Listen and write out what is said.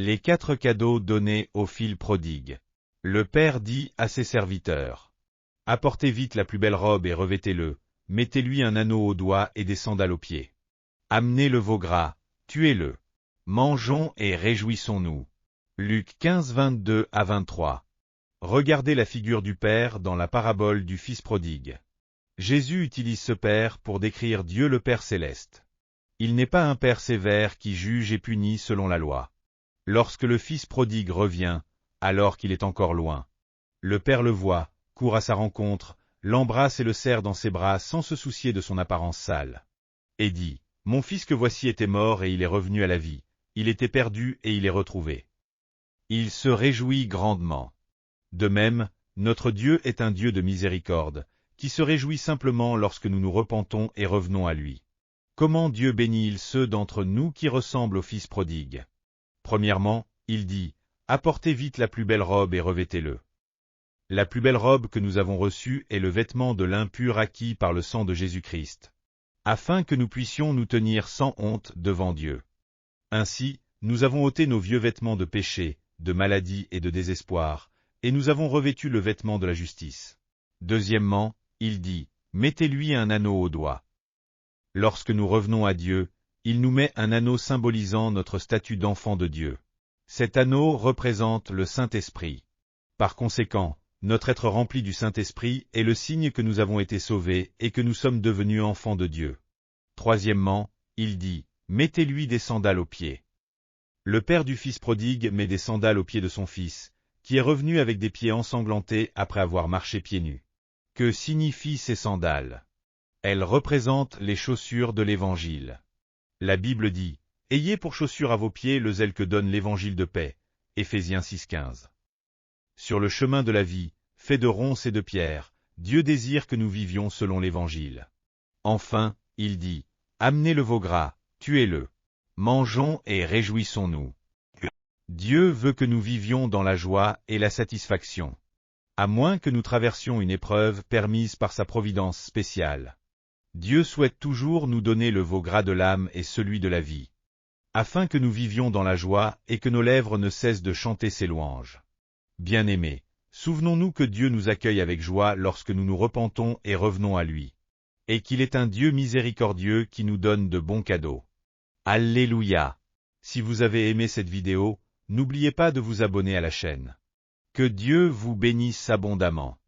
Les 4 cadeaux donnés au fils prodigue. Le père dit à ses serviteurs: apportez vite la plus belle robe et revêtez-le, mettez-lui un anneau au doigt et des sandales aux pieds. Amenez le veau gras, tuez-le. Mangeons et réjouissons-nous. Luc 15, 22 à 23. Regardez la figure du Père dans la parabole du Fils prodigue. Jésus utilise ce Père pour décrire Dieu le Père céleste. Il n'est pas un Père sévère qui juge et punit selon la loi. Lorsque le Fils prodigue revient, alors qu'il est encore loin, le Père le voit, court à sa rencontre, l'embrasse et le serre dans ses bras sans se soucier de son apparence sale. Et dit: mon fils que voici était mort et il est revenu à la vie, il était perdu et il est retrouvé. Il se réjouit grandement. De même, notre Dieu est un Dieu de miséricorde, qui se réjouit simplement lorsque nous nous repentons et revenons à lui. Comment Dieu bénit-il ceux d'entre nous qui ressemblent au Fils prodigue? Premièrement, il dit: apportez vite la plus belle robe et revêtez-le. La plus belle robe que nous avons reçue est le vêtement de l'impur acquis par le sang de Jésus-Christ, afin que nous puissions nous tenir sans honte devant Dieu. Ainsi, nous avons ôté nos vieux vêtements de péché, de maladie et de désespoir, et nous avons revêtu le vêtement de la justice. Deuxièmement, il dit: mettez-lui un anneau au doigt. Lorsque nous revenons à Dieu, il nous met un anneau symbolisant notre statut d'enfant de Dieu. Cet anneau représente le Saint-Esprit. Par conséquent, notre être rempli du Saint-Esprit est le signe que nous avons été sauvés et que nous sommes devenus enfants de Dieu. Troisièmement, il dit: mettez-lui des sandales aux pieds. Le père du fils prodigue met des sandales aux pieds de son fils, qui est revenu avec des pieds ensanglantés après avoir marché pieds nus. Que signifient ces sandales? Elles représentent les chaussures de l'Évangile. La Bible dit: ayez pour chaussure à vos pieds le zèle que donne l'Évangile de paix. Éphésiens 6,15. Sur le chemin de la vie, fait de ronces et de pierres, Dieu désire que nous vivions selon l'Évangile. Enfin, il dit: amenez le veau gras, tuez-le. Mangeons et réjouissons-nous. Dieu veut que nous vivions dans la joie et la satisfaction, à moins que nous traversions une épreuve permise par sa providence spéciale. Dieu souhaite toujours nous donner le veau gras de l'âme et celui de la vie, afin que nous vivions dans la joie et que nos lèvres ne cessent de chanter ses louanges. Bien-aimés, souvenons-nous que Dieu nous accueille avec joie lorsque nous nous repentons et revenons à lui, et qu'il est un Dieu miséricordieux qui nous donne de bons cadeaux. Alléluia! Si vous avez aimé cette vidéo, n'oubliez pas de vous abonner à la chaîne. Que Dieu vous bénisse abondamment.